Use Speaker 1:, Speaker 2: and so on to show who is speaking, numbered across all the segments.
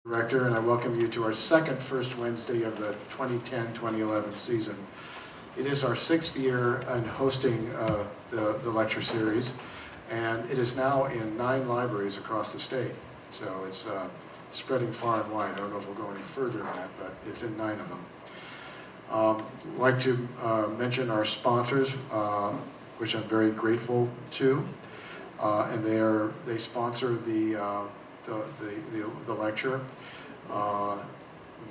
Speaker 1: Director, and I welcome you to our second First Wednesday of the 2010-2011 season. It is our 6th year in hosting the lecture series, and it is now in 9 libraries across the state. So it's spreading far and wide. I don't know if we'll go any further than that, but it's in 9 of them. I'd like to mention our sponsors, which I'm very grateful to, and they sponsor the lecture,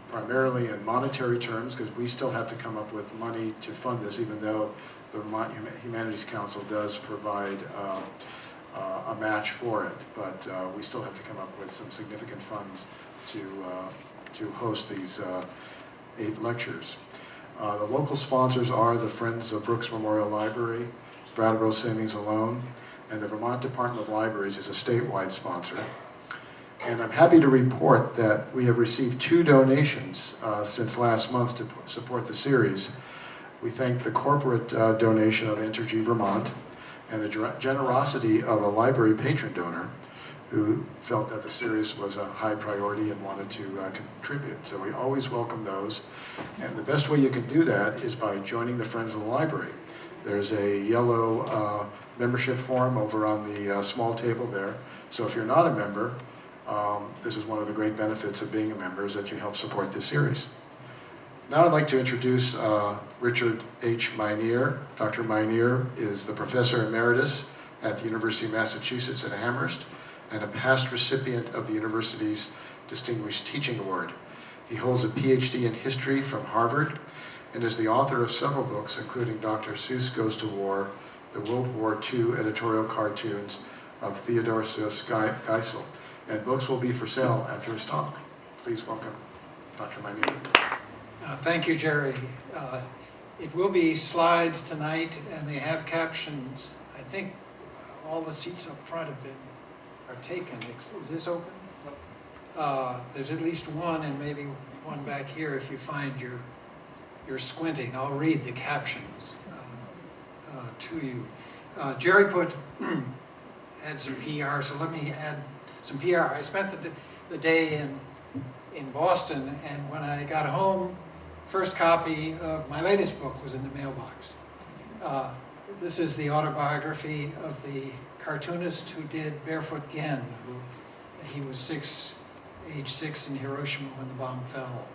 Speaker 1: primarily in monetary terms, because we still have to come up with money to fund this, even though the Vermont Humanities Council does provide a match for it. But we still have to come up with some significant funds to host these 8 lectures. The local sponsors are the Friends of Brooks Memorial Library, Brattleboro Savings Alone, and the Vermont Department of Libraries is a statewide sponsor. And I'm happy to report that we have received 2 donations since last month to support the series. We thank the corporate donation of Entergy Vermont and the generosity of a library patron donor who felt that the series was a high priority and wanted to contribute. So we always welcome those. And the best way you can do that is by joining the Friends of the Library. There's a yellow membership form over on the small table there. So if you're not a member, this is one of the great benefits of being a member, is that you help support this series. Now I'd like to introduce Richard H. Minear. Dr. Minear is the Professor Emeritus at the University of Massachusetts at Amherst and a past recipient of the university's Distinguished Teaching Award. He holds a PhD in history from Harvard and is the author of several books, including Dr. Seuss Goes to War, the World War II editorial cartoons of Theodore SeussGoesToWar. And books will be for sale after his talk. Please welcome Dr. Minear.
Speaker 2: Thank you, Jerry. It will be slides tonight, and they have captions. I think all the seats up front are taken. Is this open? There's at least one, and maybe one back here if you find you're squinting. I'll read the captions to you. Jerry had some PR, so let me add some PR. I spent the day in Boston, and when I got home, first copy of my latest book was in the mailbox. This is the autobiography of the cartoonist who did Barefoot Gen. He was age 6 in Hiroshima when the bomb fell.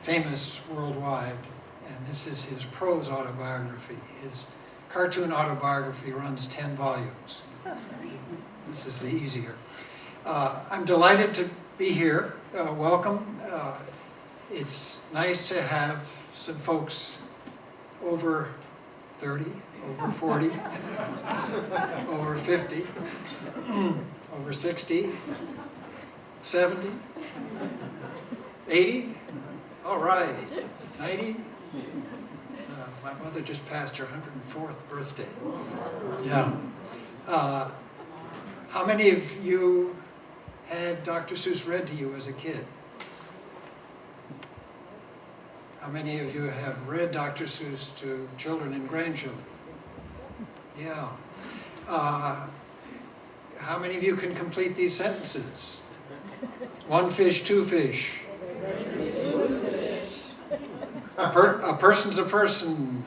Speaker 2: Famous worldwide, and this is his prose autobiography. His cartoon autobiography runs 10 volumes. This is the easier. I'm delighted to be here. Welcome. It's nice to have some folks over 30, over 40, over 50, over 60, 70, 80, all right, 90. My mother just passed her 104th birthday. Yeah. How many of you had Dr. Seuss read to you as a kid? How many of you have read Dr. Seuss to children and grandchildren? Yeah. How many of you can complete these sentences? 1 fish, 2 fish. A person's a person,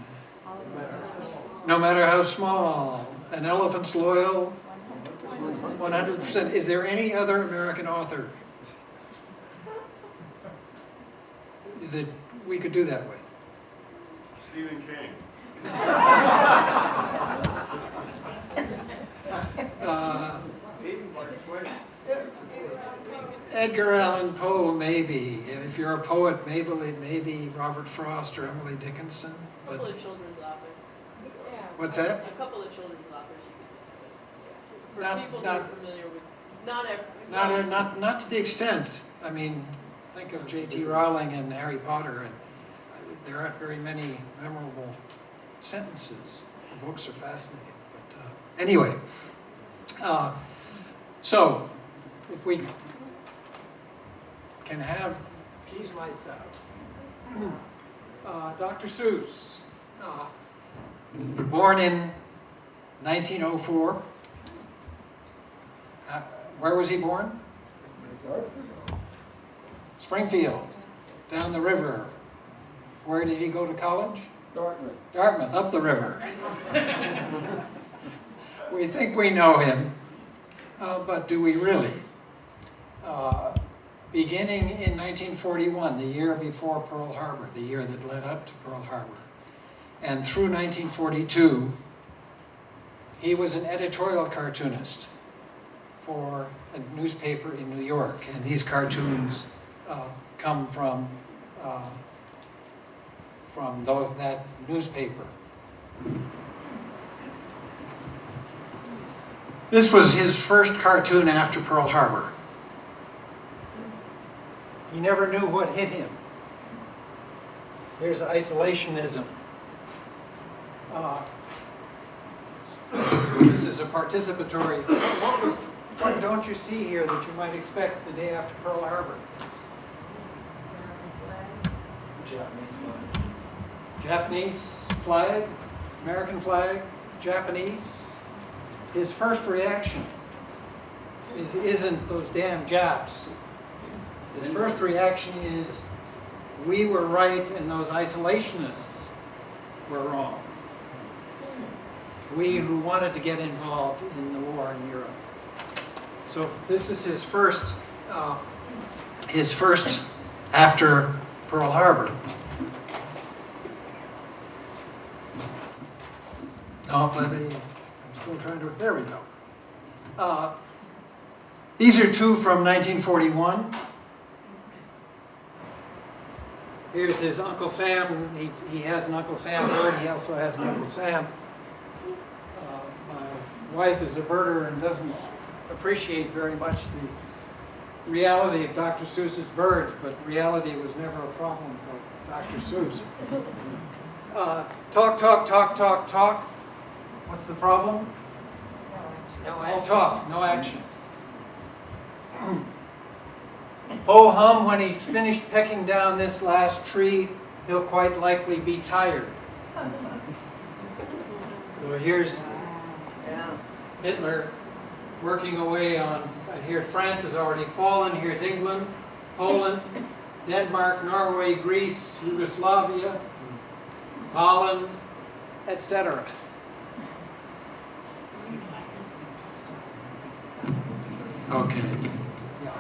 Speaker 2: no matter how small. An elephant's loyal, 100%. Is there any other American author that we could do that with?
Speaker 3: Stephen King.
Speaker 2: Edgar Allan Poe, maybe. And if you're a poet, maybe Robert Frost or Emily Dickinson.
Speaker 4: A couple of children's authors.
Speaker 2: What's that?
Speaker 4: A couple of children's authors. For people who are familiar with, not
Speaker 2: to the extent. I mean, think of J.T. Rowling and Harry Potter, and there aren't very many memorable sentences. The books are fascinating. But anyway, so if we can have these lights out. Dr. Seuss, born in 1904. Where was he born? Springfield, down the river. Where did he go to college?
Speaker 5: Dartmouth.
Speaker 2: Dartmouth, up the river. We think we know him, but do we really? Beginning in 1941, the year before Pearl Harbor, the year that led up to Pearl Harbor, and through 1942, he was an editorial cartoonist for a newspaper in New York, and these cartoons come from that newspaper. This was his first cartoon after Pearl Harbor. He never knew what hit him. Here's isolationism. This is a participatory. What don't you see here that you might expect the day after Pearl Harbor? Japanese flag, American flag, Japanese. His first reaction isn't those damn Japs. His first reaction is, we were right and those isolationists were wrong. We who wanted to get involved in the war in Europe. So this is his first after Pearl Harbor. Oh, let me, I'm still trying to, there we go. These are two from 1941. Here's his Uncle Sam. He has an Uncle Sam bird. He also has an Uncle Sam. My wife is a birder and doesn't appreciate very much the reality of Dr. Seuss's birds, but reality was never a problem for Dr. Seuss. Talk, talk, talk, talk, talk. What's the problem? All talk, no action. Ho hum, when he's finished pecking down this last tree, he'll quite likely be tired. So here's Hitler working away on, here France has already fallen, here's England, Poland, Denmark, Norway, Greece, Yugoslavia, Holland, etc. Okay. Yeah.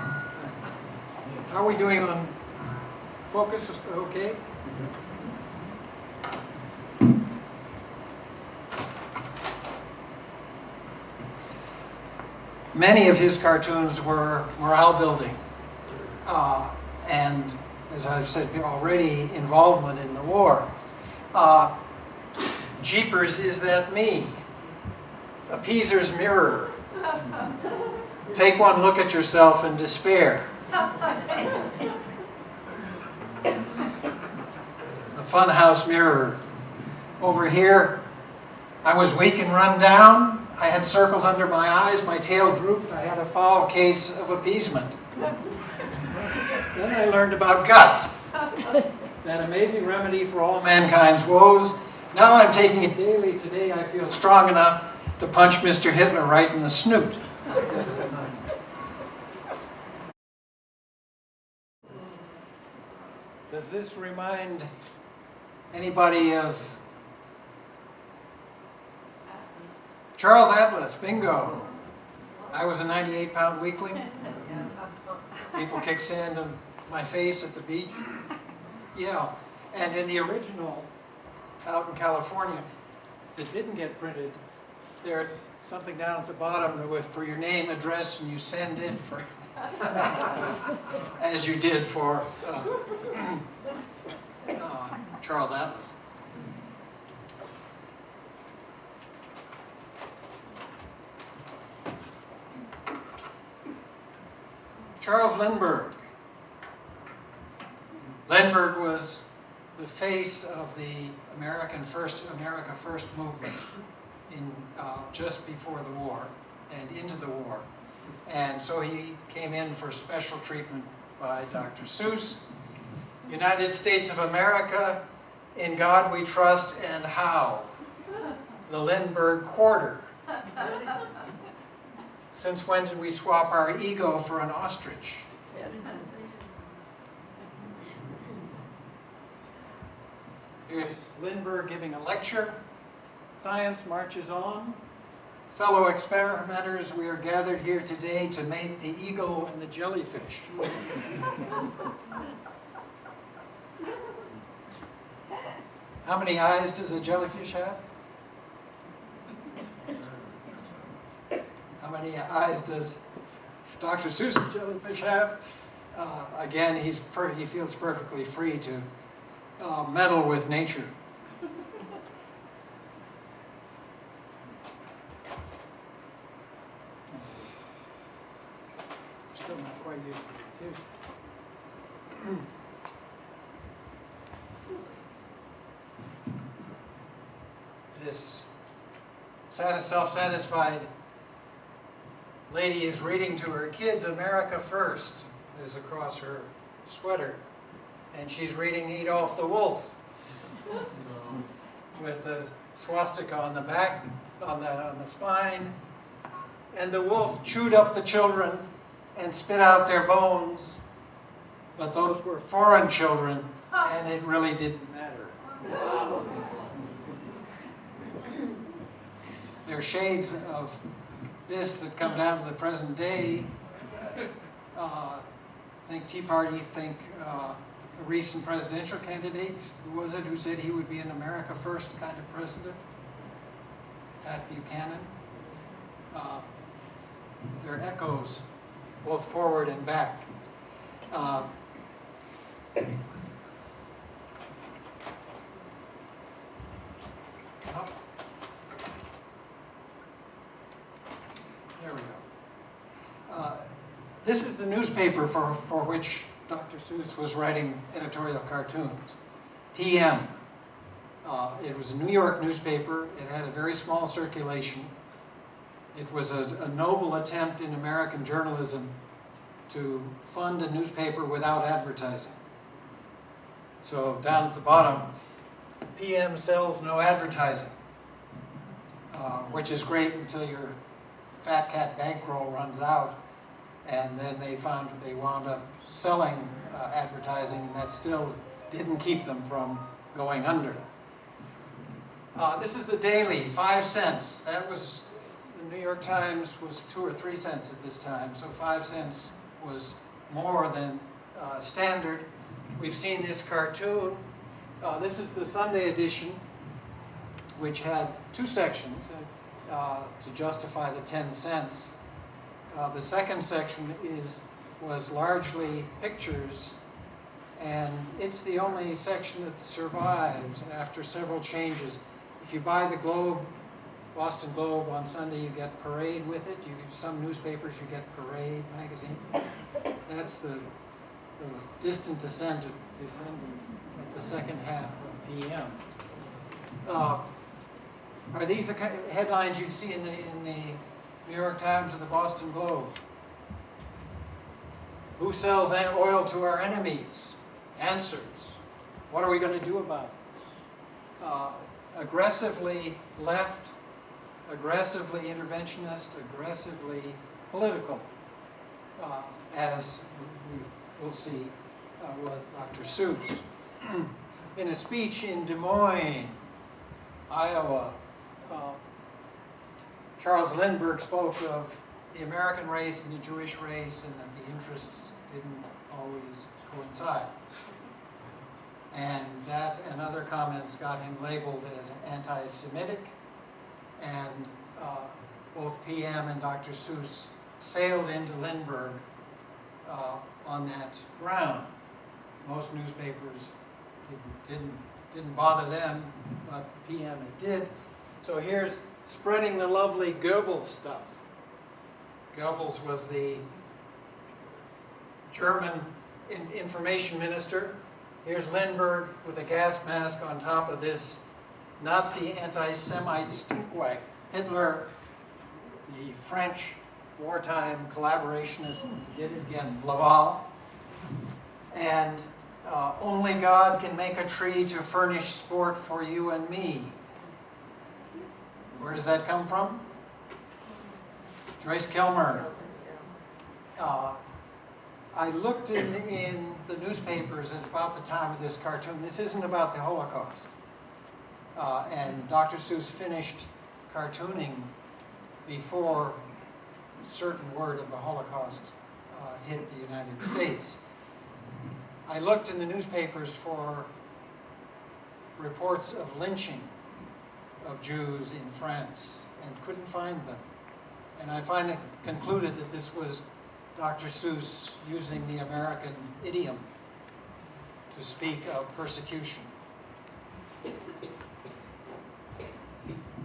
Speaker 2: How are we doing on focus? Okay. Many of his cartoons were morale building, and as I've said already, involvement in the war. Jeepers, is that me? Appeaser's mirror. Take one look at yourself and despair. The funhouse mirror. Over here, I was weak and run down. I had circles under my eyes, my tail drooped, I had a foul case of appeasement. Then I learned about guts, that amazing remedy for all mankind's woes. Now I'm taking it daily. Today I feel strong enough to punch Mr. Hitler right in the snoot. Does this remind anybody of Charles Atlas? Bingo. I was a 98-pound weakling. People kick sand on my face at the beach. Yeah, and in the original out in California that didn't get printed, there's something down at the bottom that was for your name, address, and you send in for as you did for Charles Atlas. Charles Lindbergh. Lindbergh was the face of the America First movement in just before the war and into the war. And so he came in for special treatment by Dr. Seuss. United States of America, in God we trust, and how? The Lindbergh Quarter. Since when did we swap our ego for an ostrich? Here's Lindbergh giving a lecture. Science marches on. Fellow experimenters, we are gathered here today to make the eagle and the jellyfish. How many eyes does a jellyfish have? How many eyes does Dr. Seuss's jellyfish have? Again, he feels perfectly free to meddle with nature. Still not quite used to this. This self-satisfied lady is reading to her kids America First is across her sweater, and she's reading Adolf the Wolf with a swastika on the back, on the spine, and the wolf chewed up the children and spit out their bones, but those were foreign children, and it really didn't matter. There are shades of this that come down to the present day. Think Tea Party, think a recent presidential candidate. Who was it who said he would be an America First kind of president? Pat Buchanan. There are echoes both forward and back. There we go. This is the newspaper for which Dr. Seuss was writing editorial cartoons. PM. It was a New York newspaper. It had a very small circulation. It was a noble attempt in American journalism to fund a newspaper without advertising. So down at the bottom, PM sells no advertising, which is great until your fat cat bankroll runs out, and then they wound up selling advertising, and that still didn't keep them from going under. This is the Daily, 5 cents. That was, the New York Times was 2 or 3 cents at this time, so 5 cents was more than standard. We've seen this cartoon. This is the Sunday edition, which had 2 sections to justify the 10 cents. The second section was largely pictures, and it's the only section that survives after several changes. If you buy the Globe, Boston Globe on Sunday, you get Parade with it. Some newspapers you get Parade magazine. That's the distant descendant of the second half of PM. Are these the kind of headlines you'd see in the New York Times or the Boston Globe? Who sells oil to our enemies? Answers. What are we going to do about it? Aggressively left, aggressively interventionist, aggressively political, as we will see with Dr. Seuss. In a speech in Des Moines, Iowa, Charles Lindbergh spoke of the American race and the Jewish race, and that the interests didn't always coincide. And that and other comments got him labeled as anti-Semitic, and both PM and Dr. Seuss sailed into Lindbergh on that ground. Most newspapers didn't bother them, but PM it did. So here's spreading the lovely Goebbels stuff. Goebbels was the German information minister. Here's Lindbergh with a gas mask on top of this Nazi anti-Semite stinkwag. Hitler, the French wartime collaborationist, did it again, Laval. And only God can make a tree to furnish sport for you and me. Where does that come from? Joyce Kilmer. I looked in the newspapers at about the time of this cartoon. This isn't about the Holocaust. And Dr. Seuss finished cartooning before certain word of the Holocaust hit the United States. I looked in the newspapers for reports of lynching of Jews in France and couldn't find them. And I finally concluded that this was Dr. Seuss using the American idiom to speak of persecution.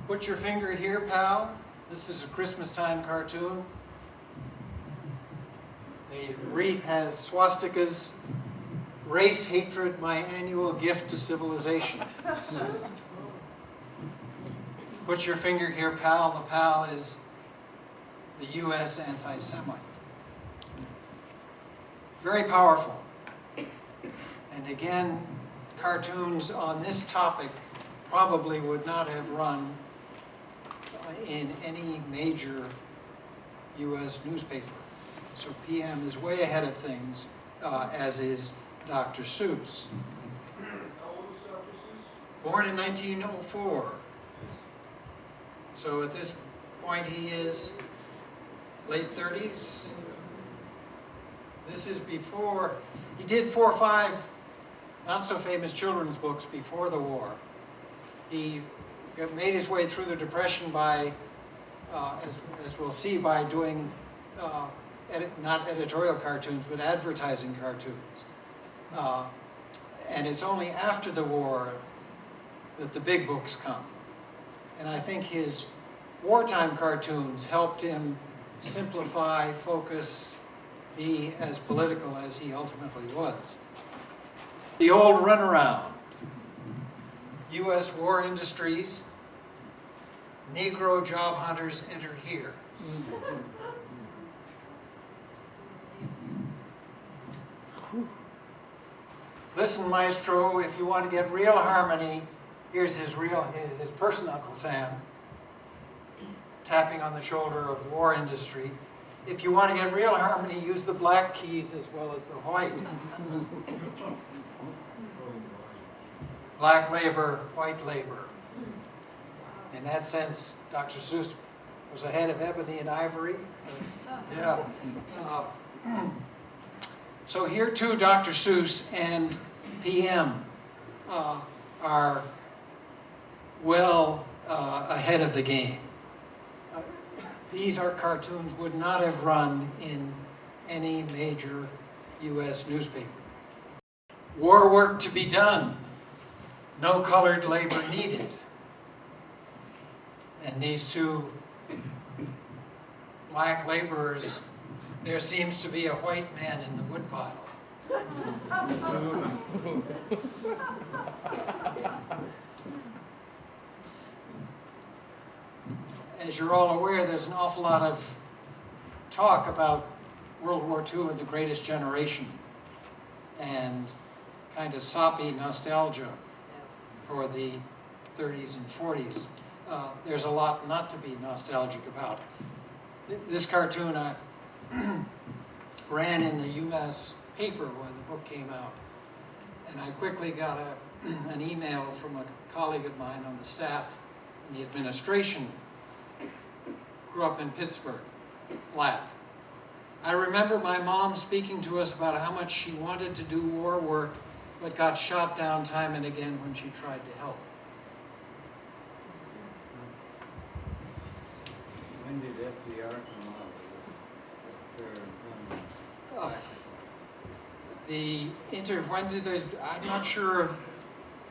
Speaker 2: Put your finger here, pal. This is a Christmas time cartoon. The wreath has swastikas. Race hatred, my annual gift to civilization. Put your finger here, pal. The pal is the U.S. anti-Semite. Very powerful. And again, cartoons on this topic probably would not have run in any major U.S. newspaper. So PM is way ahead of things, as is Dr. Seuss.
Speaker 3: How old is Dr. Seuss?
Speaker 2: Born in 1904. So at this point he is late 30s. This is before, he did 4 or 5 not so famous children's books before the war. He made his way through the Depression by, as we'll see, by doing not editorial cartoons, but advertising cartoons. And it's only after the war that the big books come. And I think his wartime cartoons helped him simplify, focus, be as political as he ultimately was. The old runaround. U.S. war industries, Negro job hunters enter here. Listen, maestro, if you want to get real harmony, here's his person, Uncle Sam, tapping on the shoulder of war industry. If you want to get real harmony, use the black keys as well as the white. Black labor, white labor. In that sense, Dr. Seuss was ahead of ebony and ivory. Yeah. So here too, Dr. Seuss and PM are well ahead of the game. These are cartoons would not have run in any major U.S. newspaper. War work to be done. No colored labor needed. And these two black laborers, there seems to be a white man in the woodpile. As you're all aware, there's an awful lot of talk about World War II and the Greatest Generation and kind of soppy nostalgia for the 30s and 40s. There's a lot not to be nostalgic about. This cartoon ran in the U.S. paper when the book came out. And I quickly got an email from a colleague of mine on the staff in the administration. Grew up in Pittsburgh, black. I remember my mom speaking to us about how much she wanted to do war work, but got shot down time and again when she tried to help.
Speaker 5: When did FDR come out?
Speaker 2: When did the, I'm not sure of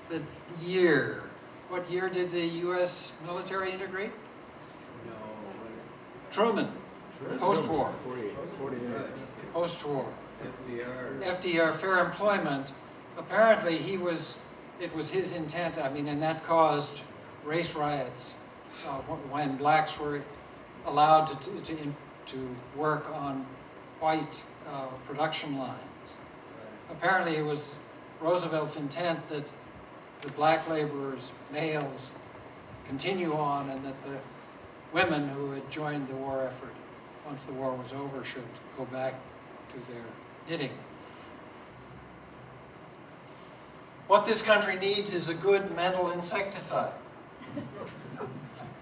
Speaker 2: the year. What year did the U.S. military integrate?
Speaker 5: No.
Speaker 2: Truman, post-war.
Speaker 5: 48.
Speaker 2: Post-war.
Speaker 5: FDR.
Speaker 2: FDR, fair employment. Apparently it was his intent, I mean, and that caused race riots when blacks were allowed to work on white production lines. Apparently it was Roosevelt's intent that the black laborers, males, continue on, and that the women who had joined the war effort once the war was over should go back to their knitting. What this country needs is a good mental insecticide.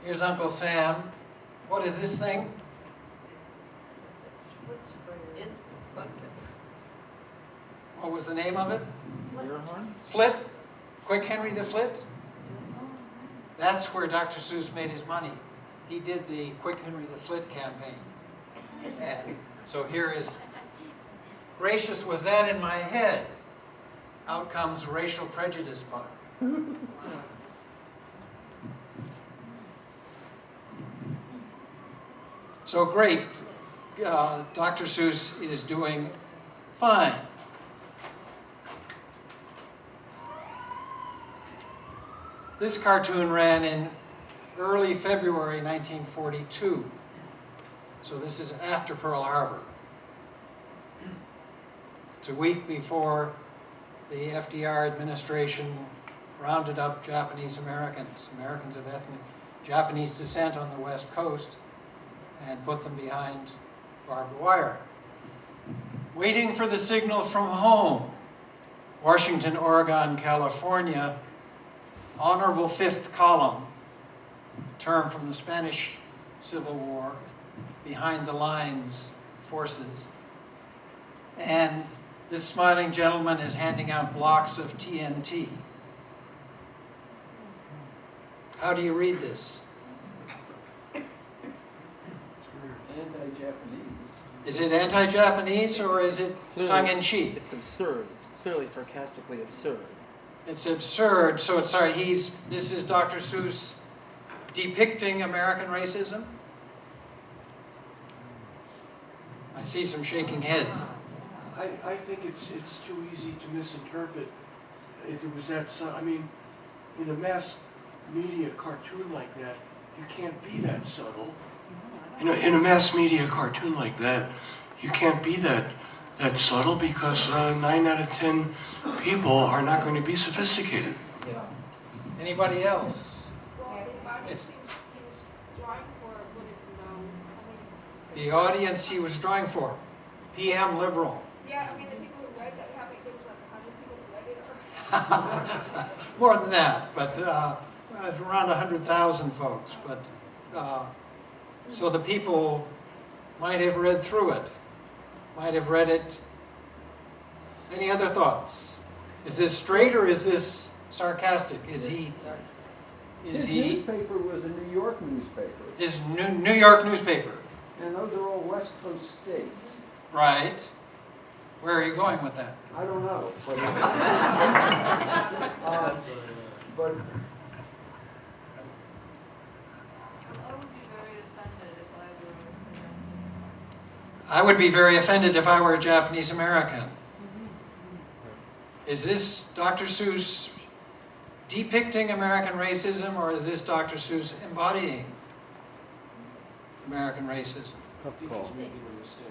Speaker 2: Here's Uncle Sam. What is this thing? What was the name of it? Flit? Quick Henry the Flit? That's where Dr. Seuss made his money. He did the Quick Henry the Flit campaign. And so here is, gracious was that in my head. Out comes racial prejudice bar. So great, Dr. Seuss is doing fine. This cartoon ran in early February 1942. So this is after Pearl Harbor. It's a week before the FDR administration rounded up Japanese Americans, Americans of ethnic Japanese descent on the West Coast, and put them behind barbed wire. Waiting for the signal from home. Washington, Oregon, California, Honorable Fifth Column, term from the Spanish Civil War, behind the lines forces. And this smiling gentleman is handing out blocks of TNT. How do you read this?
Speaker 5: Anti-Japanese.
Speaker 2: Is it anti-Japanese or is it tongue-in-cheek?
Speaker 6: It's absurd. It's clearly sarcastically absurd.
Speaker 2: It's absurd. So it's sorry. This is Dr. Seuss depicting American racism. I see some shaking heads.
Speaker 7: I think it's too easy to misinterpret. If it was that, I mean, in a mass media cartoon like that, you can't be that subtle. In a mass media cartoon like that, you can't be that subtle because 9 out of 10 people are not going to be sophisticated.
Speaker 2: Yeah. Anybody else?
Speaker 8: Well, the audience
Speaker 2: It's-
Speaker 8: he was drawing for wouldn't know. I mean,
Speaker 2: The audience he was drawing for, PM liberal.
Speaker 8: yeah, I mean, the people who read that, how many, there was like 100 people who read it, or?
Speaker 2: More than that, but around 100,000 folks. But so the people might have read through it, might have read it. Any other thoughts? Is this straight or is this sarcastic? Is he?
Speaker 5: His newspaper was a New York newspaper,
Speaker 2: His New York newspaper,
Speaker 5: and those are all West Coast states.
Speaker 2: right? Where are you going with that?
Speaker 5: I don't know, but but
Speaker 8: I would be very offended if I were.
Speaker 2: I would be very offended if I were a Japanese American. Is this Dr. Seuss depicting American racism, or is this Dr. Seuss embodying American racism?
Speaker 7: I think he's making a mistake.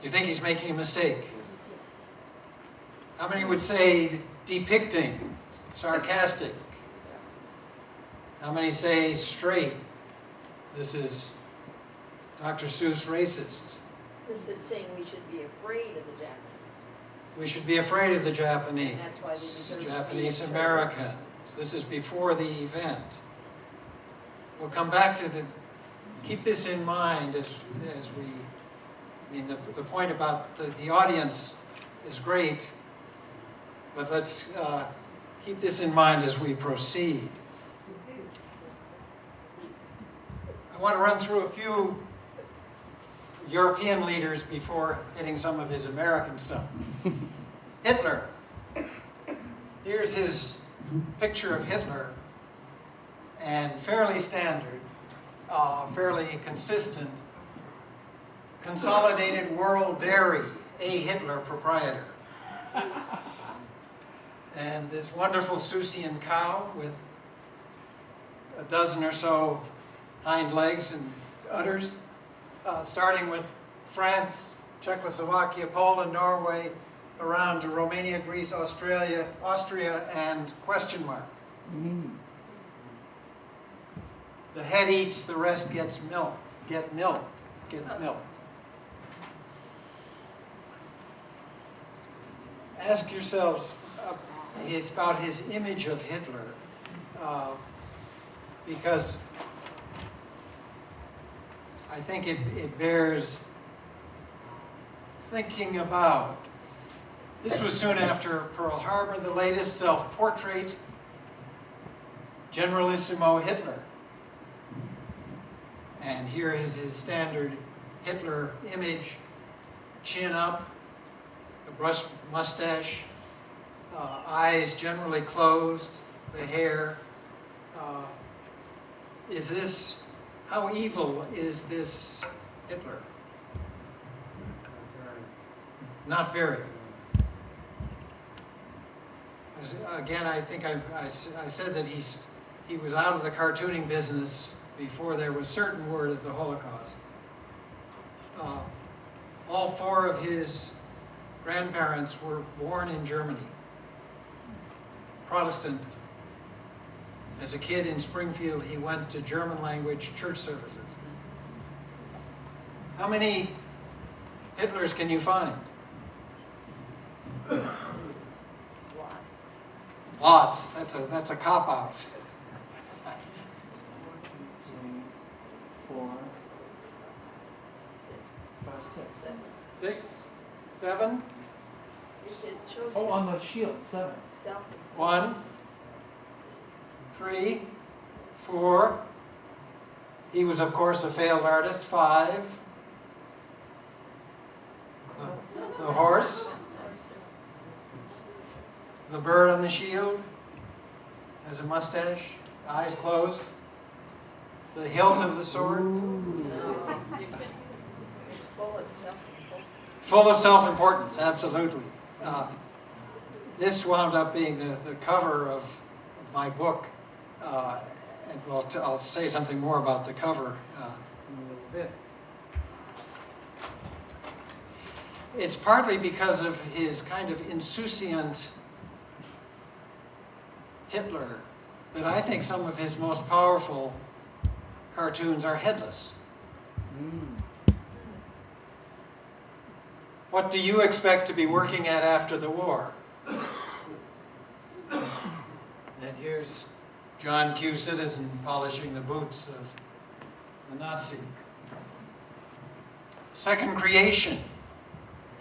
Speaker 2: You think he's making a mistake? How many would say depicting, sarcastic? How many say straight? This is Dr. Seuss racist.
Speaker 9: This is saying we should be afraid of the Japanese.
Speaker 2: We should be afraid of the Japanese.
Speaker 9: And that's why they deserve to be
Speaker 2: Japanese
Speaker 9: in
Speaker 2: Americans. This is before the event. We'll come back to keep this in mind as we, I mean, the point about the audience is great, but let's keep this in mind as we proceed. I want to run through a few European leaders before hitting some of his American stuff. Hitler. Here's his picture of Hitler, and fairly standard, fairly consistent. Consolidated World Dairy, A. Hitler, proprietor. And this wonderful Seussian cow with a dozen or so hind legs and udders, starting with France, Czechoslovakia, Poland, Norway, around to Romania, Greece, Australia, Austria, and question mark. The head eats, the rest gets milked, gets milked. ask yourselves, it's about his image of Hitler, because I think it bears thinking about. This was soon after Pearl Harbor, the latest self-portrait, Generalissimo Hitler. And here is his standard Hitler image, chin up, a brushed mustache, eyes generally closed, the hair. How evil is this Hitler? Not very. Again, I think I said that he was out of the cartooning business before there was certain word of the Holocaust. All four of his grandparents were born in Germany, Protestant. As a kid in Springfield, he went to German language church services. How many Hitlers can you find? Lots. That's a cop-out.
Speaker 6: 4, 5, 6.
Speaker 2: 6, 7,
Speaker 9: It shows
Speaker 6: Oh, on the
Speaker 9: his
Speaker 6: shield, 7.
Speaker 9: self.
Speaker 2: 1, 3, 4. He was, of course, a failed artist. 5. The horse. The bird on the shield has a mustache, eyes closed. The hilt of the sword.
Speaker 9: Full of self.
Speaker 2: Full of self-importance, absolutely. This wound up being the cover of my book. And I'll say something more about the cover in a little bit. It's partly because of his kind of insouciant Hitler that I think some of his most powerful cartoons are headless. What do you expect to be working at after the war? And here's John Q. Citizen polishing the boots of the Nazi. Second creation,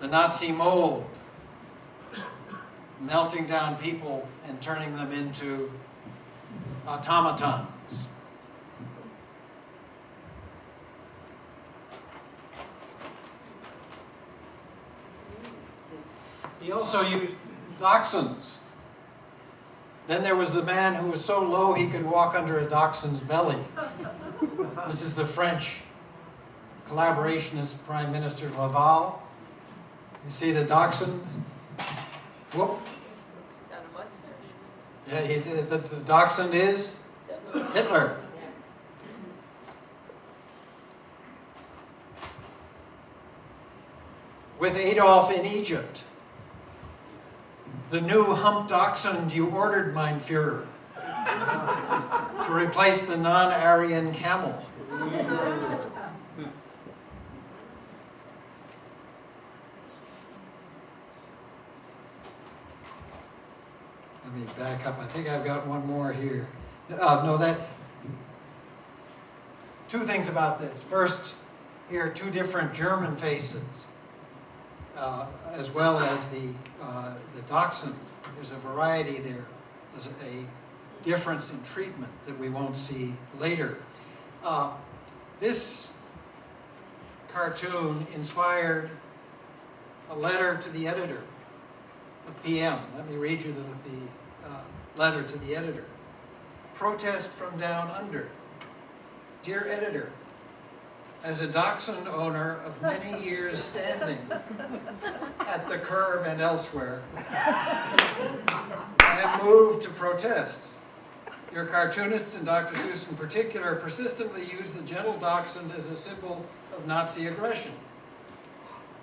Speaker 2: the Nazi mold, melting down people and turning them into automatons. He also used dachshunds. Then there was the man who was so low he could walk under a dachshund's belly. This is the French collaborationist Prime Minister Laval. You see the dachshund? Whoop.
Speaker 9: Got a mustache.
Speaker 2: Yeah, the dachshund is Hitler. With Adolf in Egypt. The new hump dachshund you ordered, mein Führer, to replace the non-Aryan camel. Let me back up. I think I've got one more here. Two things about this. First, here are two different German faces. As well as the dachshund. There's a variety there. There's a difference in treatment that we won't see later. This cartoon inspired a letter to the editor of PM. Let me read you the letter to the editor. Protest from down under. Dear editor, as a dachshund owner of many years standing at the curb and elsewhere, I am moved to protest. Your cartoonists, and Dr. Seuss in particular, persistently use the gentle dachshund as a symbol of Nazi aggression.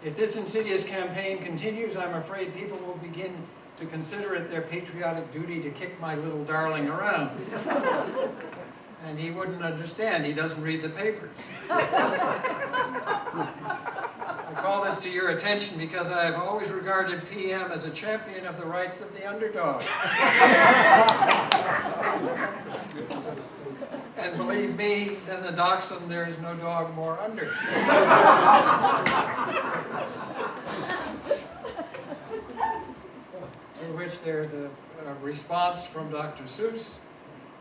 Speaker 2: If this insidious campaign continues, I'm afraid people will begin to consider it their patriotic duty to kick my little darling around. And he wouldn't understand. He doesn't read the papers. I call this to your attention because I've always regarded PM as a champion of the rights of the underdog. And believe me, than the dachshund, there is no dog more under. To which there's a response from Dr. Seuss.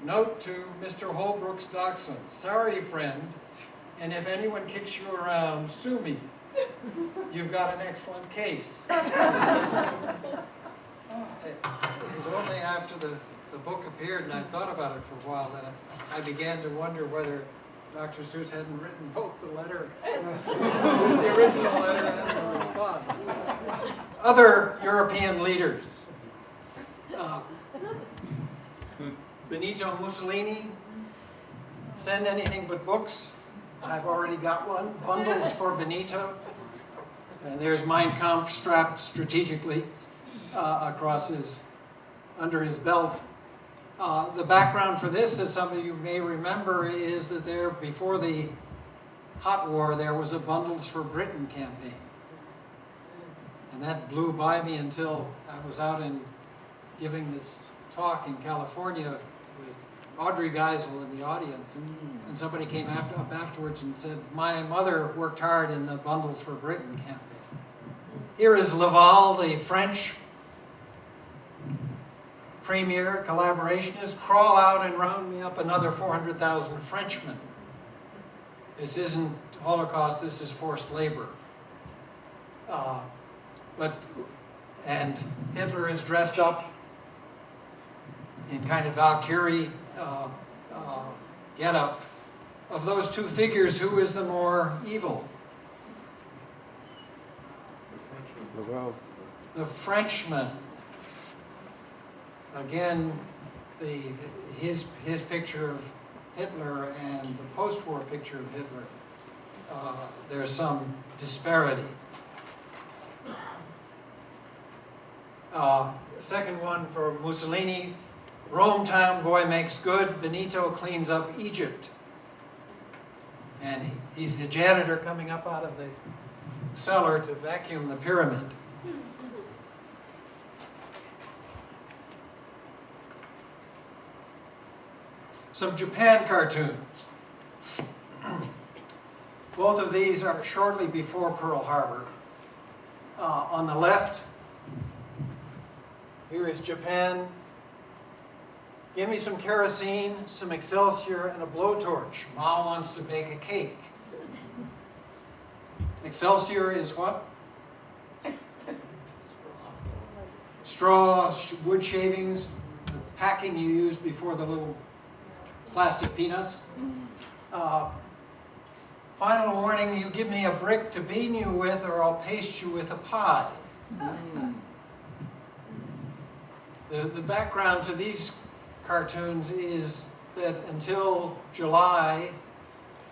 Speaker 2: Note to Mr. Holbrook's dachshund, sorry friend, and if anyone kicks you around, sue me. You've got an excellent case. It was only after the book appeared and I thought about it for a while that I began to wonder whether Dr. Seuss hadn't written both the letter, the original letter and the response. Other European leaders. Benito Mussolini, send anything but books. I've already got one, bundles for Benito. And there's Mein Kampf strapped strategically under his belt. The background for this, as some of you may remember, is that there, before the Hot War, there was a Bundles for Britain campaign. And that blew by me until I was out giving this talk in California with Audrey Geisel in the audience. And somebody came up afterwards and said, my mother worked hard in the Bundles for Britain campaign. Here is Laval, the French premier, collaborationist, crawl out and round me up another 400,000 Frenchmen. This isn't Holocaust, this is forced labor. And Hitler is dressed up in kind of Valkyrie get-up. Of those two figures, who is the more evil? The Frenchman. Again, his picture of Hitler and the post-war picture of Hitler, there's some disparity. Second one for Mussolini, Rome town boy makes good, Benito cleans up Egypt. And he's the janitor coming up out of the cellar to vacuum the pyramid. Some Japan cartoons. Both of these are shortly before Pearl Harbor. On the left, here is Japan. Give me some kerosene, some Excelsior, and a blowtorch. Mao wants to bake a cake. Excelsior is what? Straw, wood shavings, the packing you used before the little plastic peanuts. Final warning, you give me a brick to bean you with or I'll paste you with a pie. The background to these cartoons is that until July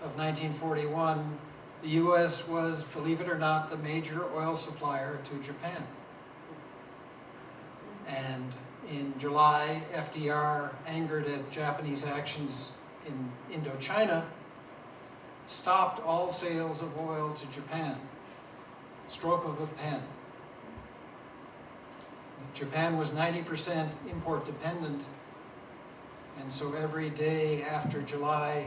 Speaker 2: of 1941, the U.S. was, believe it or not, the major oil supplier to Japan. And in July, FDR, angered at Japanese actions in Indochina, stopped all sales of oil to Japan. Stroke of a pen. Japan was 90% import dependent, and so every day after July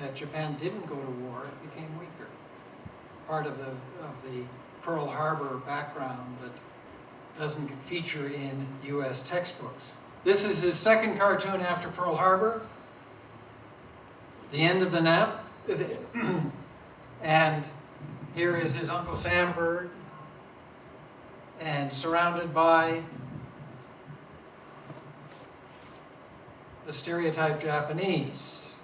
Speaker 2: that Japan didn't go to war, it became weaker. Part of the Pearl Harbor background that doesn't feature in US textbooks. This is his second cartoon after Pearl Harbor, the end of the nap. And here is his Uncle Sam bird, and surrounded by the stereotyped Japanese.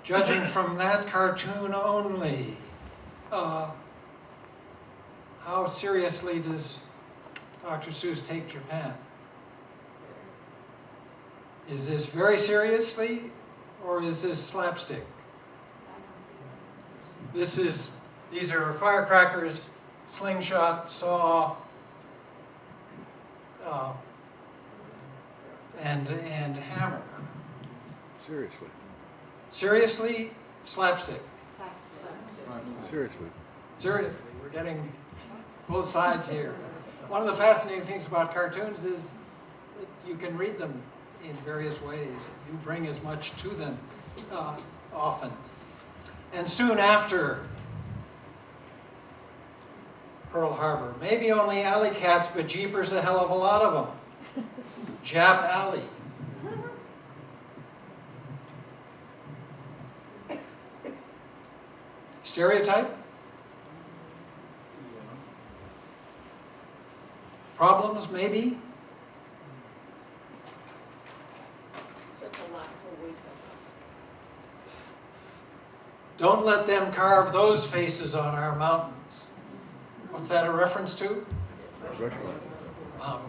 Speaker 2: Judging from that cartoon only, how seriously does Dr. Seuss take Japan? Is this very seriously, or is this slapstick? These are firecrackers, slingshot, saw, and hammer.
Speaker 5: Seriously.
Speaker 2: Seriously, slapstick.
Speaker 10: Seriously.
Speaker 2: Seriously, we're getting both sides here. One of the fascinating things about cartoons is that you can read them in various ways. You bring as much to them often. And soon after Pearl Harbor, maybe only alley cats, but jeepers a hell of a lot of them. Jap Alley. Stereotype? Problems, maybe?
Speaker 9: Such a lot to wake up.
Speaker 2: Don't let them carve those faces on our mountains. What's that a reference to?
Speaker 10: Rushmore.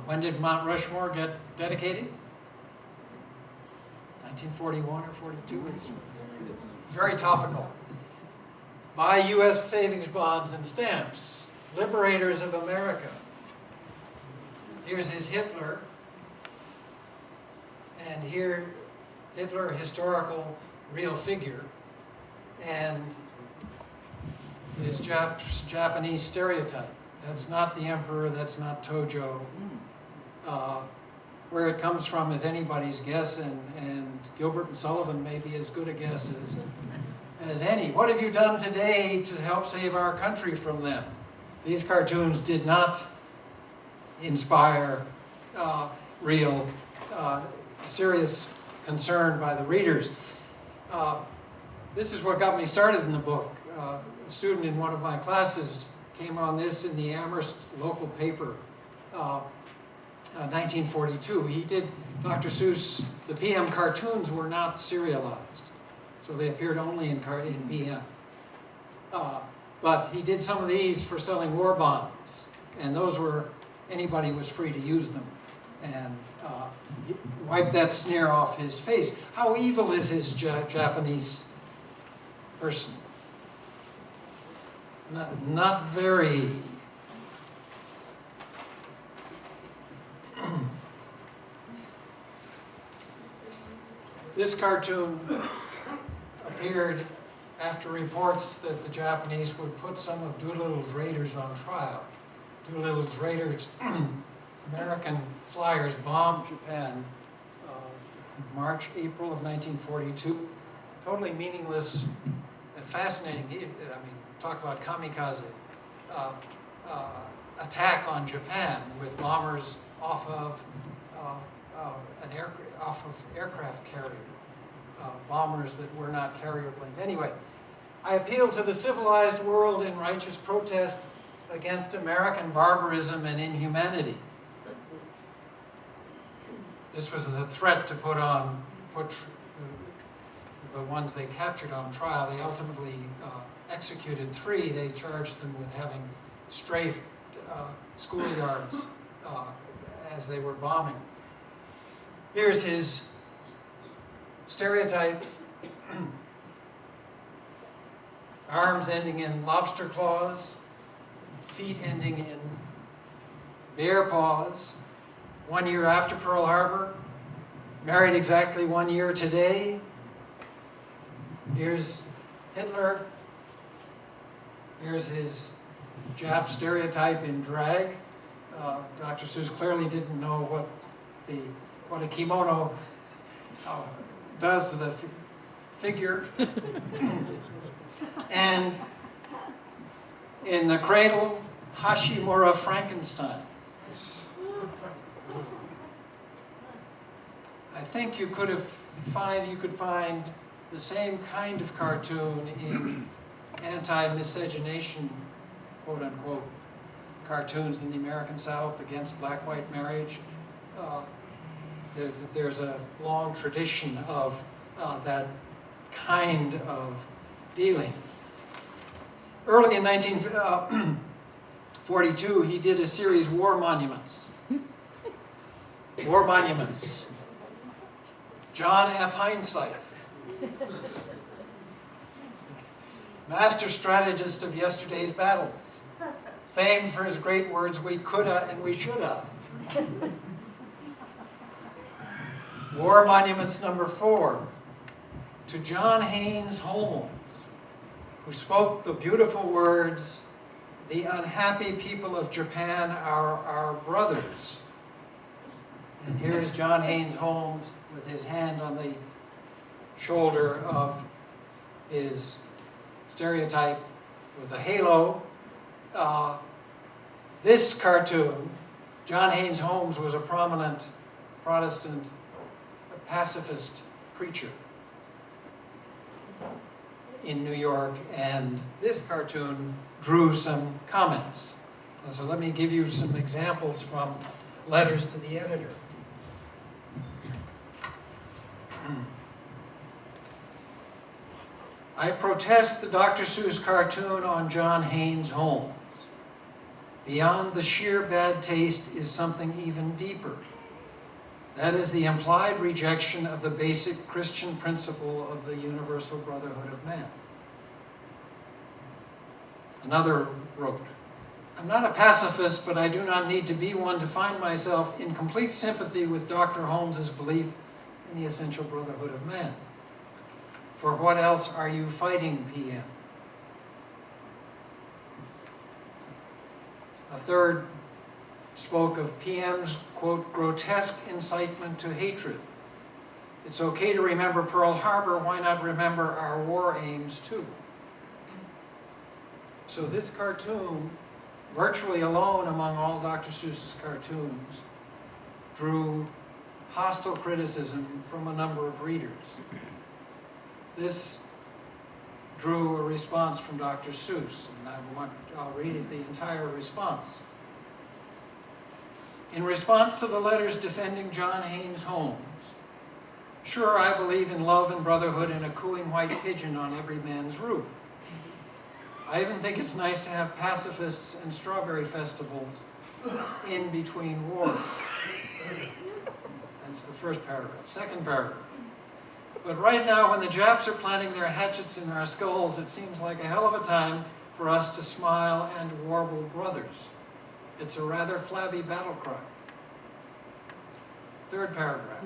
Speaker 2: When did Mount Rushmore get dedicated? 1941 or 42? It's very topical. Buy U.S. savings bonds and stamps. Liberators of America. Here's his Hitler. And here, Hitler, historical, real figure. And his Japanese stereotype. That's not the emperor, that's not Tojo. Where it comes from is anybody's guess, and Gilbert and Sullivan may be as good a guess as any. What have you done today to help save our country from them? These cartoons did not inspire real serious concern by the readers. This is what got me started in the book. A student in one of my classes came on this in the Amherst local paper, 1942. He did, Dr. Seuss, the PM cartoons were not serialized, so they appeared only in PM. But he did some of these for selling war bonds, and those were, anybody was free to use them, and wipe that sneer off his face. How evil is his Japanese person? Not very. This cartoon appeared after reports that the Japanese would put some of Doolittle's raiders on trial. Doolittle's raiders, American flyers, bombed Japan March, April of 1942. Totally meaningless and fascinating. I mean, talk about kamikaze. Attack on Japan with bombers off of aircraft carrier. Bombers that were not carrier planes. Anyway, I appeal to the civilized world in righteous protest against American barbarism and inhumanity. This was the threat to put the ones they captured on trial. They ultimately executed 3. They charged them with having strafed schoolyards as they were bombing. Here's his stereotype. Arms ending in lobster claws, feet ending in bear paws. 1 year after Pearl Harbor, married exactly 1 year today. Here's Hitler. Here's his Jap stereotype in drag. Dr. Seuss clearly didn't know what a kimono does to the figure. And in the cradle, Hashimura Frankenstein. I think you could find the same kind of cartoon in anti-miscegenation, quote unquote, cartoons in the American South against black-white marriage. There's a long tradition of that kind of dealing. Early in 1942, he did a series, War Monuments. War Monuments. John F. Hindsight. Master strategist of yesterday's battles. Famed for his great words, we coulda and we shoulda. War Monuments number 4. To John Haynes Holmes. who spoke the beautiful words, "The unhappy people of Japan are our brothers." And here is John Haynes Holmes with his hand on the shoulder of his stereotype with a halo. This cartoon, John Haynes Holmes was a prominent Protestant pacifist preacher in New York, and this cartoon drew some comments. And so let me give you some examples from letters to the editor. I protest the Dr. Seuss cartoon on John Haynes Holmes. Beyond the sheer bad taste is something even deeper. That is the implied rejection of the basic Christian principle of the universal brotherhood of man. Another wrote, "I'm not a pacifist, but I do not need to be one to find myself in complete sympathy with Dr. Holmes's belief in the essential brotherhood of man. For what else are you fighting, PM?" A third spoke of PM's, quote, "grotesque incitement to hatred. It's okay to remember Pearl Harbor, why not remember our war aims too?" So this cartoon, virtually alone among all Dr. Seuss's cartoons, drew hostile criticism from a number of readers. This drew a response from Dr. Seuss, and I'll read the entire response. In response to the letters defending John Haynes Holmes, "Sure, I believe in love and brotherhood and a cooing white pigeon on every man's roof. I even think it's nice to have pacifists and strawberry festivals in between wars." That's the first paragraph. Second paragraph. "But right now, when the Japs are planting their hatchets in our skulls, it seems like a hell of a time for us to smile and warble brothers. It's a rather flabby battle cry." Third paragraph.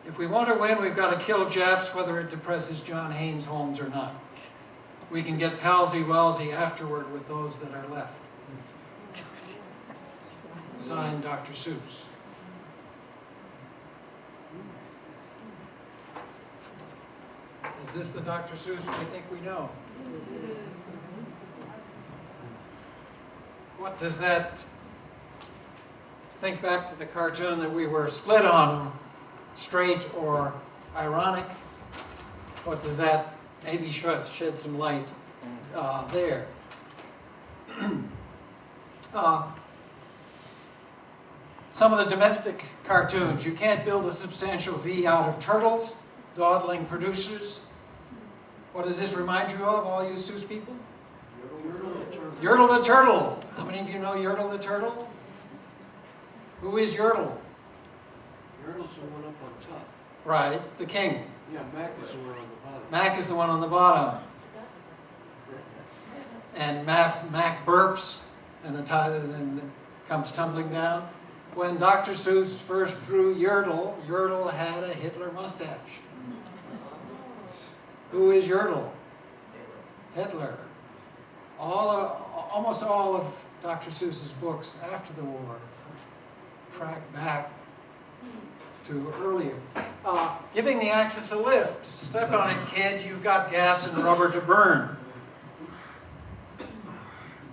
Speaker 2: "If we want to win, we've got to kill Japs, whether it depresses John Haynes Holmes or not. We can get palsy-walsy afterward with those that are left." Signed, Dr. Seuss. Is this the Dr. Seuss we think we know? What does that... Think back to the cartoon that we were split on, straight or ironic. What does that maybe shed some light there? Some of the domestic cartoons. You can't build a substantial V out of turtles, dawdling producers. What does this remind you of, all you Seuss people?
Speaker 7: Yertle the Turtle.
Speaker 2: Yertle the Turtle. How many of you know Yertle the Turtle? Who is Yertle?
Speaker 7: Yertle's the one up on top.
Speaker 2: Right, the king.
Speaker 7: Yeah, Mac is the one on the bottom.
Speaker 2: Mac is the one on the bottom. And Mac burps, and then comes tumbling down. When Dr. Seuss first drew Yertle, Yertle had a Hitler mustache. Who is Yertle? Hitler. Almost all of Dr. Seuss's books after the war track back to earlier. Giving the Axis a lift. Step on it, kid. You've got gas and rubber to burn.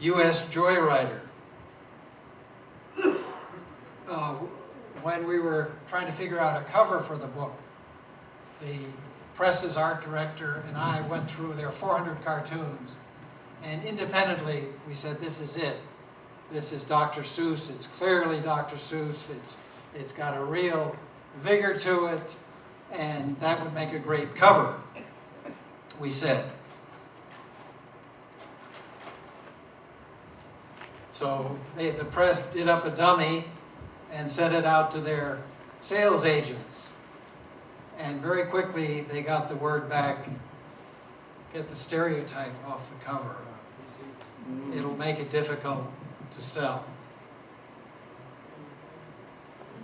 Speaker 2: U.S. Joyrider. When we were trying to figure out a cover for the book, the press's art director and I went through their 400 cartoons, and independently we said, this is it. This is Dr. Seuss. It's clearly Dr. Seuss. It's got a real vigor to it, and that would make a great cover, we said. So the press did up a dummy and sent it out to their sales agents. And very quickly they got the word back, get the stereotype off the cover. It'll make it difficult to sell.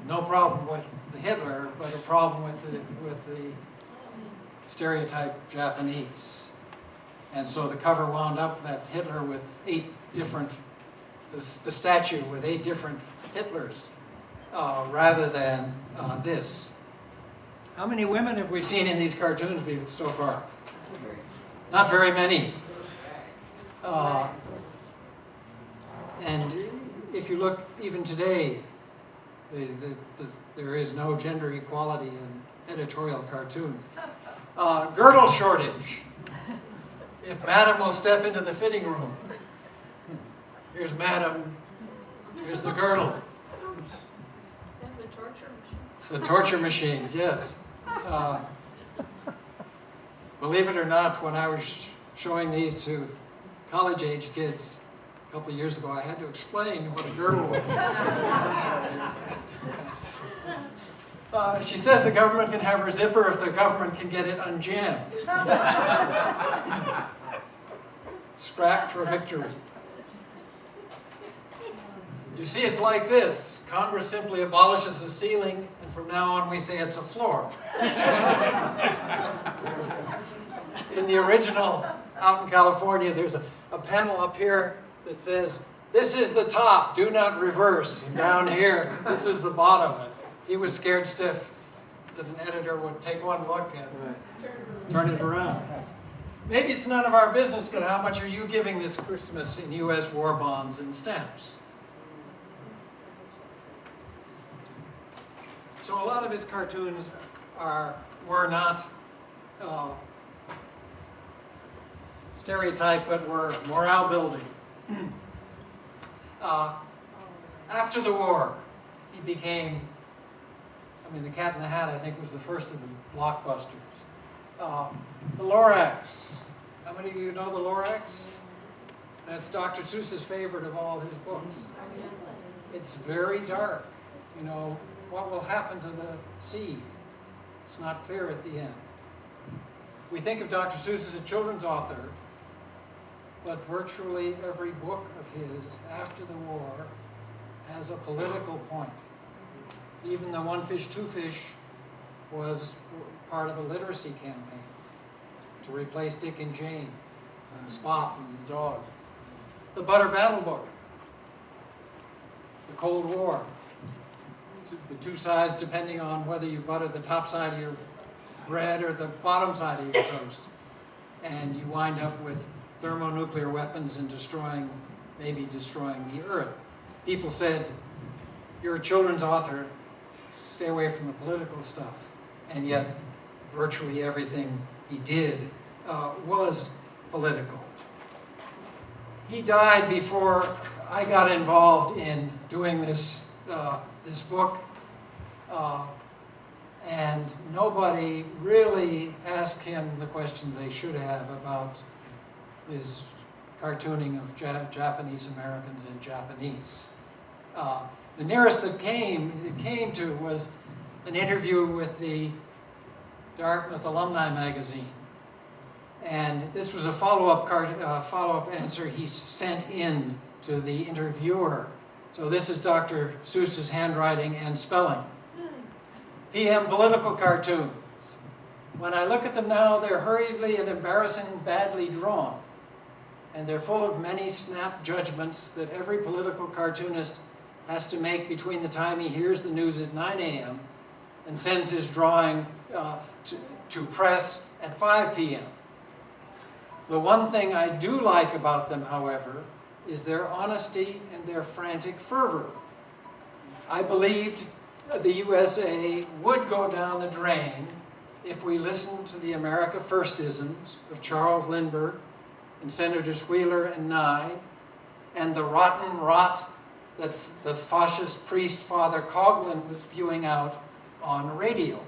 Speaker 2: No problem with the Hitler, but a problem with the stereotype Japanese. And so the cover wound up that Hitler with 8 different, the statue with 8 different Hitlers, rather than this. How many women have we seen in these cartoons so far? Not very many. And if you look even today, there is no gender equality in editorial cartoons. Girdle shortage. If Madam will step into the fitting room. Here's Madam. Here's the girdle.
Speaker 9: And the torture machine.
Speaker 2: It's the torture machines, yes. Believe it or not, when I was showing these to college-age kids a couple of years ago, I had to explain what a girdle was. She says the government can have her zipper if the government can get it unjammed. Scrap for victory. You see, it's like this. Congress simply abolishes the ceiling, and from now on we say it's a floor. In the original, out in California, there's a panel up here that says, "This is the top, do not reverse." And down here, this is the bottom. He was scared stiff that an editor would take one look and turn it around. Maybe it's none of our business, but how much are you giving this Christmas in U.S. war bonds and stamps? So a lot of his cartoons were not stereotype, but were morale building. After the war, he became, The Cat in the Hat, I think, was the first of the blockbusters. The Lorax. How many of you know the Lorax? That's Dr. Seuss's favorite of all his books. It's very dark. What will happen to the sea? It's not clear at the end. We think of Dr. Seuss as a children's author, but virtually every book of his after the war has a political point. Even the One Fish, Two Fish was part of a literacy campaign to replace Dick and Jane, and Spot and the dog. The Butter Battle Book, the Cold War. The two sides depending on whether you butter the top side of your bread or the bottom side of your toast. And you wind up with thermonuclear weapons and maybe destroying the earth. People said, "You're a children's author, stay away from the political stuff." And yet, virtually everything he did was political. He died before I got involved in doing this book, and nobody really asked him the questions they should have about his cartooning of Japanese Americans and Japanese. The nearest it came to was an interview with the Dartmouth Alumni Magazine, and this was a follow-up answer he sent in to the interviewer. So this is Dr. Seuss's handwriting and spelling. PM political cartoons. When I look at them now, they're hurriedly and embarrassingly badly drawn. And they're full of many snap judgments that every political cartoonist has to make between the time he hears the news at 9 a.m. and sends his drawing to press at 5 p.m. The one thing I do like about them, however, is their honesty and their frantic fervor. I believed the USA would go down the drain if we listened to the America Firstisms of Charles Lindbergh and Senators Wheeler and Nye, and the rotten rot that the fascist priest Father Coughlin was spewing out on radio.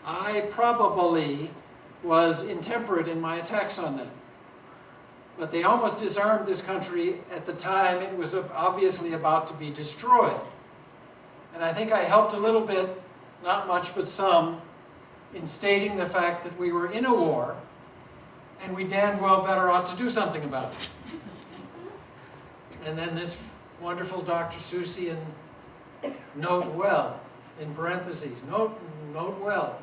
Speaker 2: I probably was intemperate in my attacks on them. But they almost disarmed this country at the time it was obviously about to be destroyed. And I think I helped a little bit, not much, but some, in stating the fact that we were in a war, and we damn well better ought to do something about it. And then this wonderful Dr. Seussian note well, in parentheses, note well.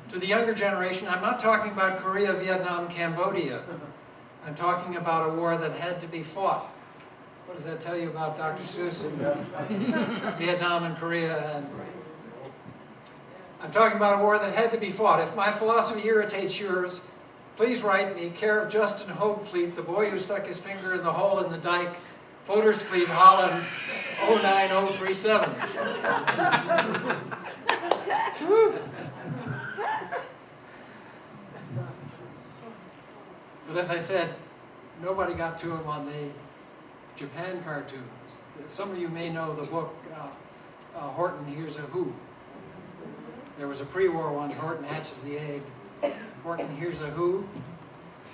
Speaker 2: To the younger generation, I'm not talking about Korea, Vietnam, Cambodia. I'm talking about a war that had to be fought. What does that tell you about Dr. Seuss and Vietnam and Korea? And I'm talking about a war that had to be fought. If my philosophy irritates yours, please write me, care of Justin Hopefleet, the boy who stuck his finger in the hole in the dike, Fodersfleet, Holland, 09037. But as I said, nobody got to him on the Japan cartoons. Some of you may know the book, Horton Hears a Who. There was a pre-war one, Horton Hatches the Egg. Horton Hears a Who.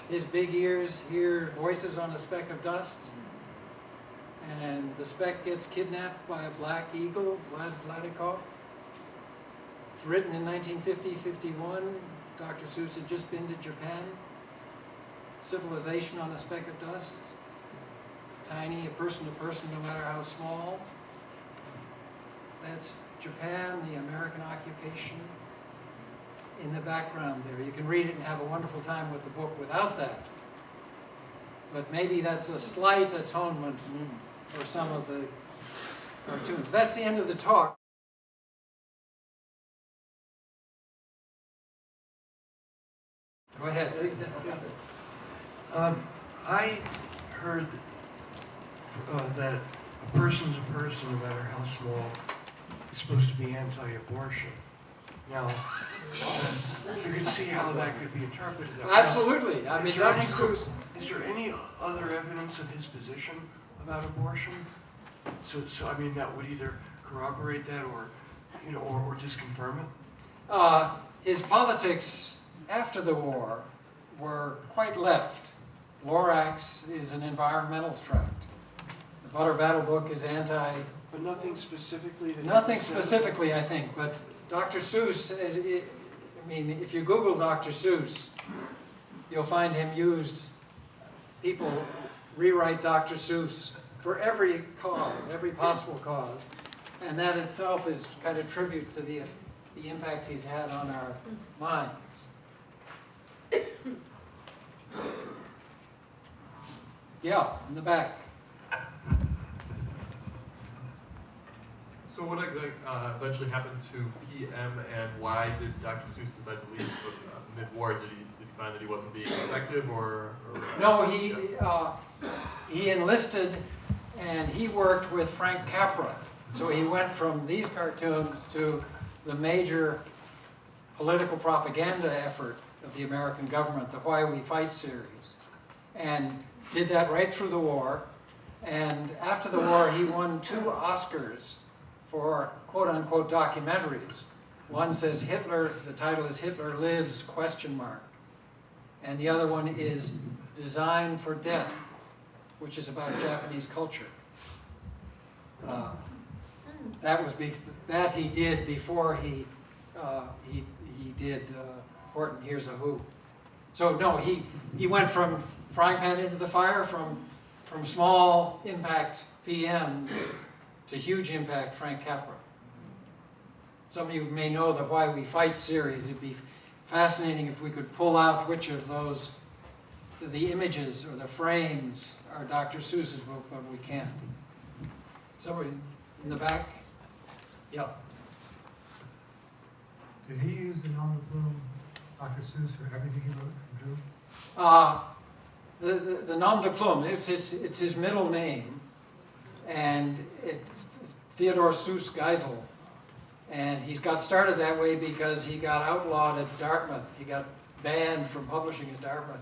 Speaker 2: His big ears hear voices on a speck of dust. And the speck gets kidnapped by a black eagle, Vlad Vladikov. It's written in 1950-51. Dr. Seuss had just been to Japan. Civilization on a speck of dust. Tiny, a person to person, no matter how small. That's Japan, the American occupation. In the background there. You can read it and have a wonderful time with the book without that. But maybe that's a slight atonement for some of the cartoons. That's the end of the talk. Go ahead.
Speaker 7: I heard that a person's a person, no matter how small, is supposed to be anti-abortion. Now, you can see how that could be interpreted.
Speaker 2: Absolutely. I mean, Dr. Seuss.
Speaker 7: Is there any other evidence of his position about abortion? So I mean, that would either corroborate that, or or just confirm it.
Speaker 2: His politics after the war were quite left. Lorax is an environmental tract. The Butter Battle Book is anti.
Speaker 7: But nothing specifically.
Speaker 2: Nothing specifically, I think. But Dr. Seuss. I mean, if you Google Dr. Seuss, you'll find him used. People rewrite Dr. Seuss for every cause, every possible cause, and that itself is kind of tribute to the impact he's had on our minds. Yeah, in the back.
Speaker 10: So what eventually happened to PM, and why did Dr. Seuss decide to leave mid-war? Did he find that he wasn't being effective, or
Speaker 2: No, he enlisted, and he worked with Frank Capra. So he went from these cartoons to the major political propaganda effort of the American government, the Why We Fight series, and did that right through the war. And after the war, he won 2 Oscars for quote-unquote documentaries. One says Hitler, the title is Hitler Lives, ? And the other one is Design for Death, which is about Japanese culture. That he did before he did Horton Hears a Who. So no, he went from frying pan into the fire, from small impact PM to huge impact Frank Capra. Some of you may know the Why We Fight series. It'd be fascinating if we could pull out which of those, the images or the frames are Dr. Seuss's book, but we can't. Somebody in the back? Yeah.
Speaker 11: Did he use the nom de plume, Dr. Seuss, for everything he wrote and drew?
Speaker 2: The nom de plume, it's his middle name, and it's Theodore Seuss Geisel. And he got started that way because he got outlawed at Dartmouth. He got banned from publishing at Dartmouth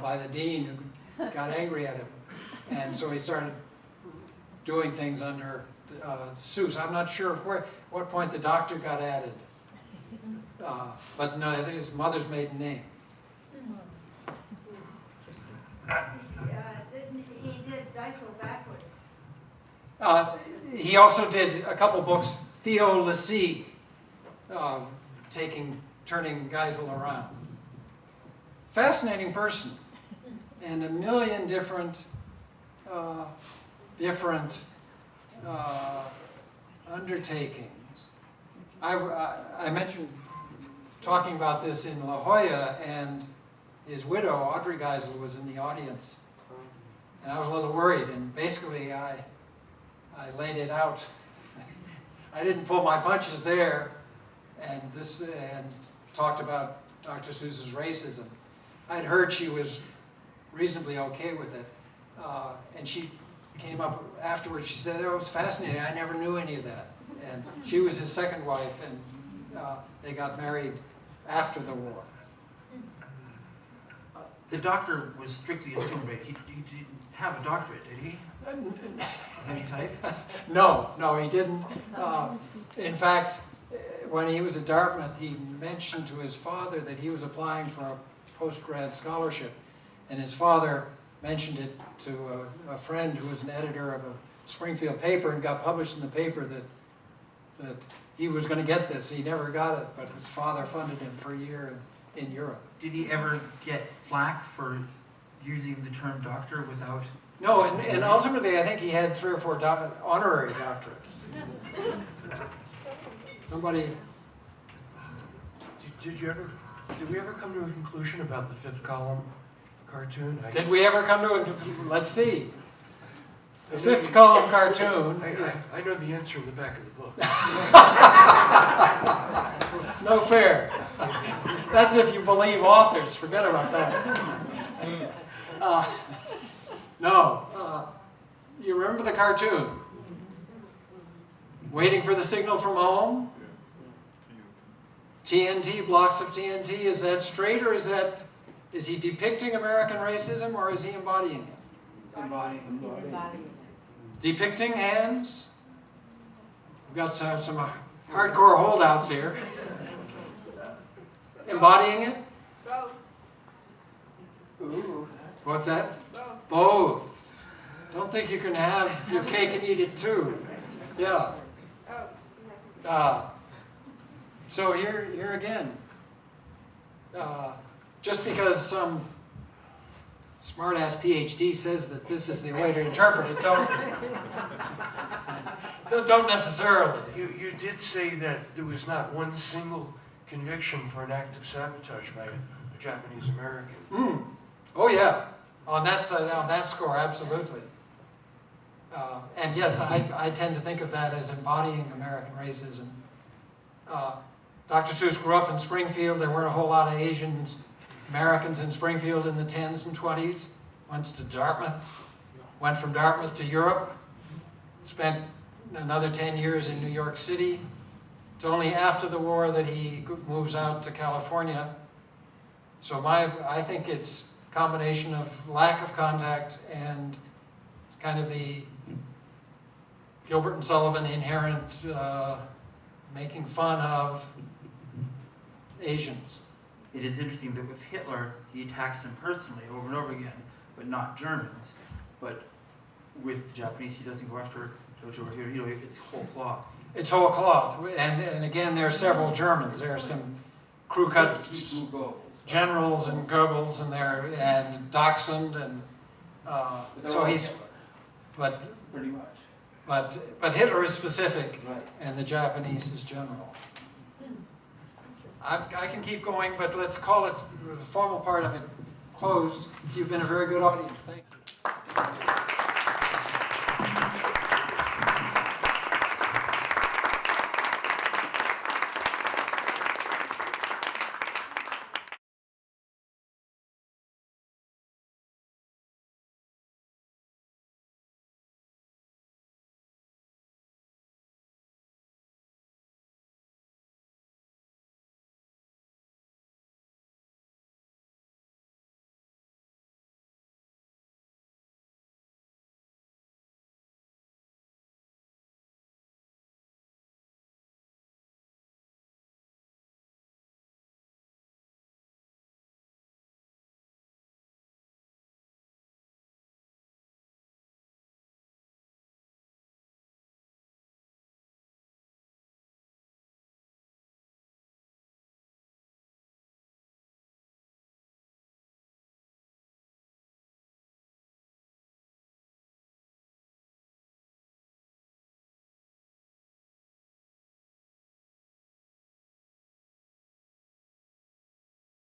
Speaker 2: by the dean, who got angry at him. And so he started doing things under Seuss. I'm not sure what point the doctor got added. But no, I think his mother's maiden name.
Speaker 8: He did Geisel backwards.
Speaker 2: He also did a couple books, Theo Lassie, turning Geisel around. Fascinating person, and a million different undertakings. I mentioned talking about this in La Jolla, and his widow, Audrey Geisel, was in the audience. And I was a little worried, and basically I laid it out. I didn't pull my punches there, and talked about Dr. Seuss's racism. I'd heard she was reasonably okay with it, and she came up afterwards. She said, "Oh, it was fascinating. I never knew any of that." And she was his second wife, and they got married after the war.
Speaker 6: The doctor was strictly assumed, right? He didn't have a doctorate, did he? Of any type?
Speaker 2: No, he didn't. In fact, when he was at Dartmouth, he mentioned to his father that he was applying for a post-grad scholarship. And his father mentioned it to a friend who was an editor of a Springfield paper, and got published in the paper that he was going to get this. He never got it, but his father funded him for a year in Europe.
Speaker 6: Did he ever get flack for using the term doctor without?
Speaker 2: No, and ultimately I think he had 3 or 4 honorary doctorates. Somebody...
Speaker 7: Did we ever come to a conclusion about the 5th column cartoon?
Speaker 2: Did we ever come to a conclusion? Let's see. The 5th column cartoon is...
Speaker 7: I know the answer in the back of the book.
Speaker 2: No fair. That's if you believe authors. Forget about that. You remember the cartoon? Waiting for the signal from home? TNT, blocks of TNT. Is that straight, or is he depicting American racism, or is he embodying it?
Speaker 5: Embodying.
Speaker 2: Depicting hands? We've got some hardcore holdouts here. Embodying it?
Speaker 8: Both.
Speaker 2: Ooh. What's that?
Speaker 8: Both.
Speaker 2: Both. Don't think you can have your cake and eat it too. Yeah. So here again, just because some smart-ass PhD says that this is the way to interpret it, don't necessarily.
Speaker 7: You did say that there was not one single conviction for an act of sabotage by a Japanese American.
Speaker 2: Oh yeah, on that side, on that score, absolutely. And yes, I tend to think of that as embodying American racism. Dr. Seuss grew up in Springfield. There weren't a whole lot of Asian Americans in Springfield in the 10s and 20s. Went to Dartmouth, went from Dartmouth to Europe, spent another 10 years in New York City. It's only after the war that he moves out to California. So I think it's a combination of lack of contact and kind of the Gilbert and Sullivan inherent making fun of Asians.
Speaker 6: It is interesting that with Hitler, he attacks them personally over and over again, but not Germans. But with the Japanese, he doesn't go after Dojo or Hirohito. It's whole cloth.
Speaker 2: It's whole cloth. And again, there are several Germans. There are some crew-cut generals and Goebbels in there, and Dachshund, and so he's... But
Speaker 5: Pretty much.
Speaker 2: But Hitler is specific,
Speaker 5: Right.
Speaker 2: and the Japanese is general. I can keep going, but let's call it, the formal part of it closed. You've been a very good audience. Thank you.